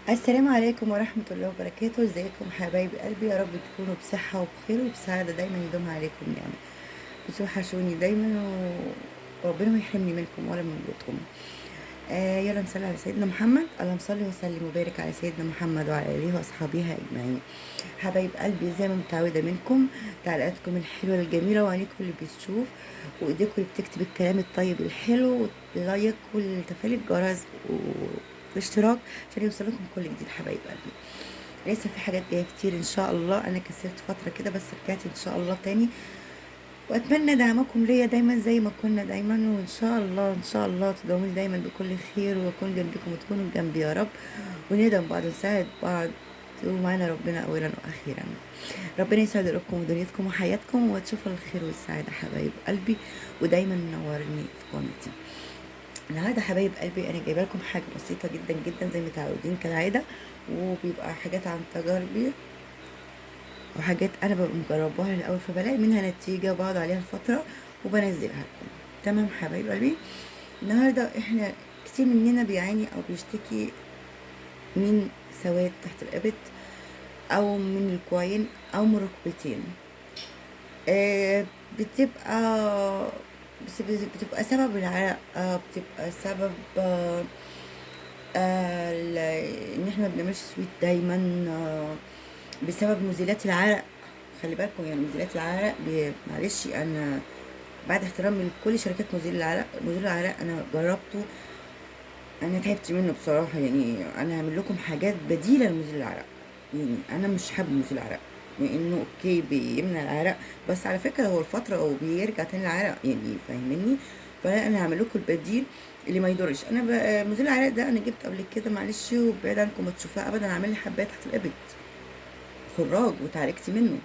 السلام عليكم ورحمة الله وبركاته. ازيكم حبايب قلبي؟ يا رب تكونوا بصحة وبخير وبسعادة دايما، يدوم عليكم نعمة. بتوحشوني دايما وربنا ما يحرمني منكم ولا من وجودكم. يلا نصلي على سيدنا محمد. اللهم صل وسلم وبارك على سيدنا محمد وعلى آله وأصحابه أجمعين. حبايب قلبي، زي ما متعودة منكم تعليقاتكم الحلوة الجميلة وعينيكم اللي بتشوف وإيديكم اللي بتكتب الكلام الطيب الحلو واللايك والتفعيل الجرس والاشتراك عشان يوصلكم كل جديد. حبايب قلبي، لسه في حاجات جايه كتير ان شاء الله. انا كسلت فتره كده بس رجعت ان شاء الله تاني، واتمنى دعمكم ليا دايما زي ما كنا دايما، وان شاء الله ان شاء الله تدعموني دايما بكل خير واكون جنبكم وتكونوا جنبي يا رب، وندعم بعض ونساعد بعض، ومعنا ربنا اولا واخيرا. ربنا يسعد قلوبكم ودنيتكم وحياتكم وتشوفوا الخير والسعاده حبايب قلبي، ودايما منورني في قناتي. النهارده حبايب قلبي انا جايبه لكم حاجه بسيطه جدا جدا زي متعودين كالعاده، وبيبقى حاجات عن تجاربي وحاجات انا ببقى مجرباها الاول فبلاقي منها نتيجه بقعد عليها فتره وبنزلها لكم. تمام حبايب قلبي، النهارده احنا كتير مننا بيعاني او بيشتكي من سواد تحت الابط او من الكوعين او من الركبتين. آه بتبقى بتبقى سبب العرق، بتبقى سبب ان احنا ما بنعملش سويت دايما، بسبب مزيلات العرق. خلي بالكم يعني مزيلات العرق معلش انا بعد احترامي لكل شركات مزيل العرق انا جربته، انا تعبت منه بصراحه. يعني انا هعمل لكم حاجات بديله لمزيل العرق. يعني انا مش حابب مزيل العرق لانه اوكي بيمنع العرق، بس على فكره هو الفتره وبيرجع تاني العرق، يعني فاهمني. فانا هعمل لكم البديل اللي ما يضرش. انا مزيل العرق ده انا جبت قبل كده معلش، وبعيد عنكم ما تشوفوها ابدا، عامل لي حبايه تحت الابط خراج وتعالجت منه،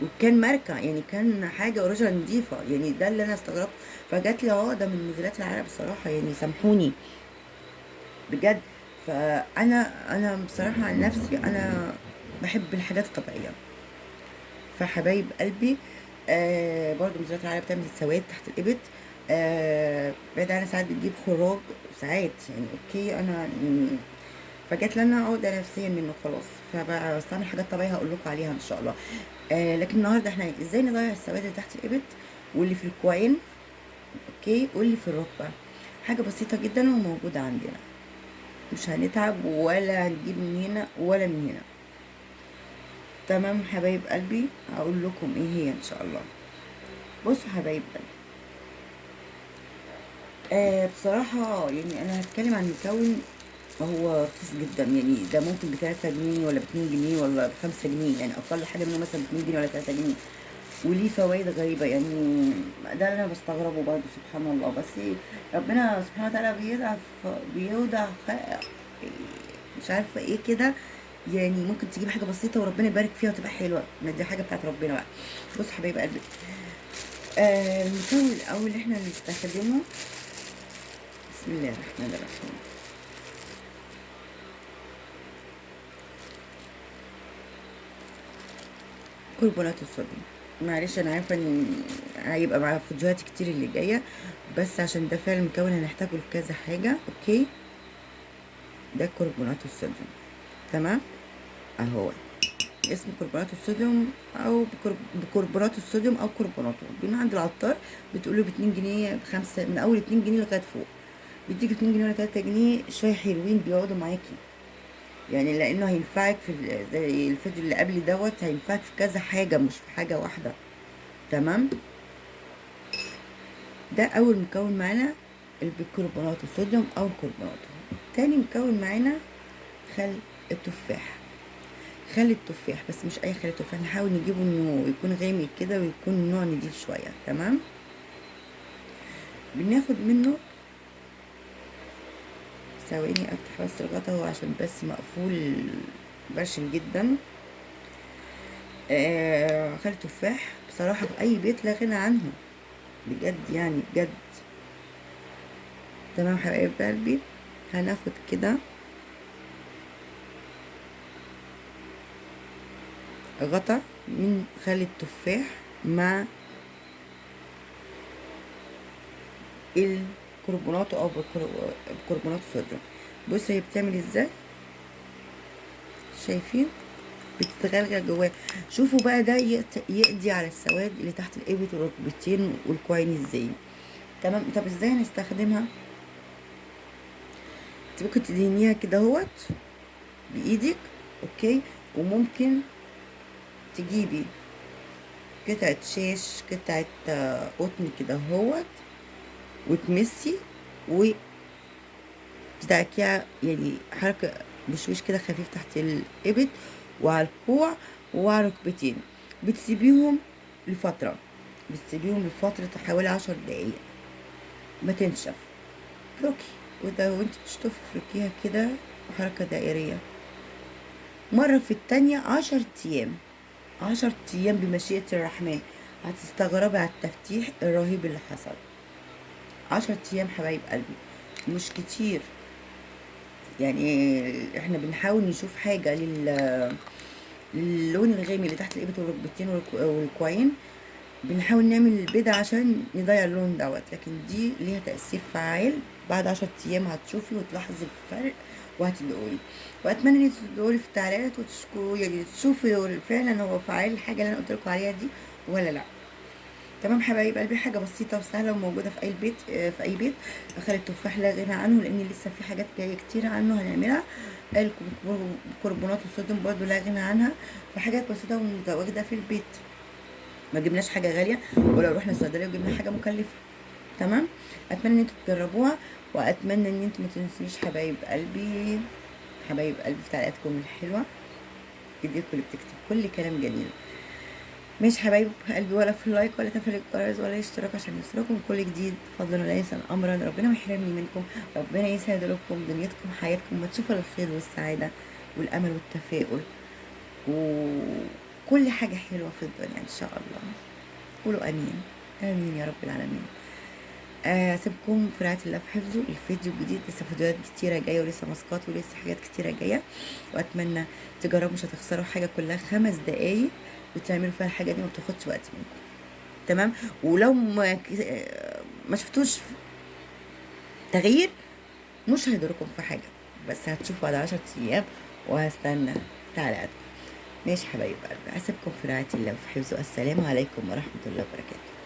وكان ماركة، يعني كان حاجة اوريجينال نضيفة. يعني ده اللي انا استغربت. فجات لي عقدة من مزيلات العرق بصراحة، يعني سامحوني بجد. فانا بصراحة عن نفسي انا بحب الحاجات الطبيعية. فحبايب قلبي، برضو مزيلات العرق بتعمل سواد تحت الابط. بعيد عنها ساعات بتجيب خراج ساعات، يعني اوكي انا يعني فجات لنا عقدة نفسيا منه خلاص، فبستعمل حاجات طبيعية هقول لكم عليها ان شاء الله. لكن النهارده احنا ازاي نضيع السواد اللي تحت الابط واللي في الكوعين، اوكي، واللي في الركبة. حاجة بسيطة جدا وموجودة عندنا، مش هنتعب ولا هنجيب من هنا ولا من هنا. تمام حبايب قلبي، هقول لكم ايه هي ان شاء الله. بصوا حبايب قلبي، بصراحة يعني أنا هتكلم عن مكون هو رخيص جدا. يعني ده ممكن ب3 جنيه ولا ب2 جنيه ولا ب5 جنيه، يعني أقل حاجة منه مثلا ب2 جنيه ولا 3 جنيه، وليه فوائد غريبة. يعني ده اللي أنا بستغربه برضه سبحان الله. بس ربنا سبحانه وتعالى بيودع مش عارفة ايه كده. يعني ممكن تجيب حاجة بسيطة وربنا يبارك فيها وتبقى حلوة، ما دي حاجة بتاعت ربنا بقى. بص حبايب قلبي، المكون الأول اللي احنا بنستخدمه، بسم الله الرحمن الرحيم. كربونات الصوديوم. معلش انا عارفه ان هيبقى مع فيديوهات كتير اللي جايه، بس عشان ده فعلا مكون هنحتاجه لكذا حاجه. اوكي، ده كربونات الصوديوم. تمام، اهو اسمه كربونات الصوديوم او بكربونات الصوديوم او كربوناته. من عند العطار بتقوله ب2 جنيه ب5، من اول 2 جنيه لغايه فوق. بيديك 2 جنيه ولا 3 جنيه شويه حلوين بيقعدوا معاكي. يعني لانه هينفعك في زي الفيديو اللي قبل دوت، هينفعك في كذا حاجه مش في حاجه واحده. تمام، ده اول مكون معانا البيكربونات الصوديوم او الكربونات. تاني مكون معانا خل التفاح. خل التفاح، بس مش اي خل التفاح، نحاول نجيبه انه يكون غامق كده ويكون نوع نضيف شويه. تمام، بناخد منه، ثواني افتح بس الغطا هو عشان بس مقفول برشم جدا. خل التفاح بصراحه في اي بيت لا غنى عنه، بجد يعني بجد. تمام حبايب قلبي، هناخد كده غطا من خل التفاح مع الكربونات او بكربونات الصوديوم. بص هي بتعمل ازاي. شايفين بتتغلغل جواه. شوفوا بقى ده يقضي على السواد اللي تحت الابط والركبتين والكوعين ازاي. تمام. طب ازاي هنستخدمها؟ انت ممكن تدهنيها كده اهوت بايدك، اوكي. وممكن تجيبي قطعة شاش، قطعة قطن كده اهوت، وتمسي وتدعكيها، يعني حركة بشويش كده خفيف تحت الإبط وعلى الكوع وعلى الركبتين. بتسيبيهم لفترة، بتسيبيهم لفترة حوالي 10 دقايق ما تنشف. فروكي، وده وانت بتشطفي فروكيها كده بحركة دائرية مرة في التانية 10 أيام. 10 أيام بمشيئة الرحمن هتستغربي على التفتيح الرهيب اللي حصل. 10 أيام حبايب قلبي مش كتير. يعني احنا بنحاول نشوف حاجة للون الغامق اللي تحت الإبط والركبتين والكوعين. بنحاول نعمل البيضة عشان نضيع اللون دوت، لكن دي ليها تأثير فعال. بعد 10 أيام هتشوفي وتلاحظي الفرق وهتدقولي. وأتمنى إن انتوا تدقولي في التعليقات وتشكوا، يعني تشوفوا فعلا هو فعال الحاجة اللي أنا قلتلكوا عليها دي ولا لأ. تمام حبايب قلبي، حاجة بسيطة وسهلة وموجودة في أي بيت، في أي بيت. خلي التفاح لا غنى عنه، لأن لسه في حاجات جاية كتير عنه هنعملها. الكربونات والصوديوم برضو لا غنى عنها. فحاجات بسيطة ومتواجدة في البيت، ما جبناش حاجة غالية، ولو رحنا الصيدلية وجبنا حاجة مكلفة. تمام. أتمنى إن انتوا تجربوها، وأتمنى إن انتوا ما تنسونيش حبايب قلبي، حبايب قلبي، في تعليقاتكم الحلوة، ايديكم اللي بتكتب كل كلام جميل. مش حبايب قلبي، ولا في اللايك ولا تفعيل الجرس ولا اشتراك عشان يوصلكم كل جديد. فضلا وليس امرا، ربنا ما يحرمني منكم. ربنا يسعد لكم دنيتكم حياتكم، وتشوفوا الخير والسعاده والامل والتفاؤل وكل حاجه حلوه في الدنيا ان شاء الله. قولوا امين. امين يا رب العالمين. اسيبكم في رعايه الله في حفظه. الفيديو الجديد لسه فيديوهات كتيره جايه، ولسه ماسكات، ولسه حاجات كتيره جايه. واتمنى تجربوا، مش هتخسروا حاجه، كلها 5 دقايق بتعملوا فيها الحاجه دي، ما بتاخدش وقت منكم. تمام. ولو ما شفتوش تغيير مش هيضركم في حاجه، بس هتشوفوا بعد 10 ايام. وهستنى تعليقاتكم. ماشي حبايب قلبي، اسيبكم في رعايه الله وفي حفظه. السلام عليكم ورحمه الله وبركاته.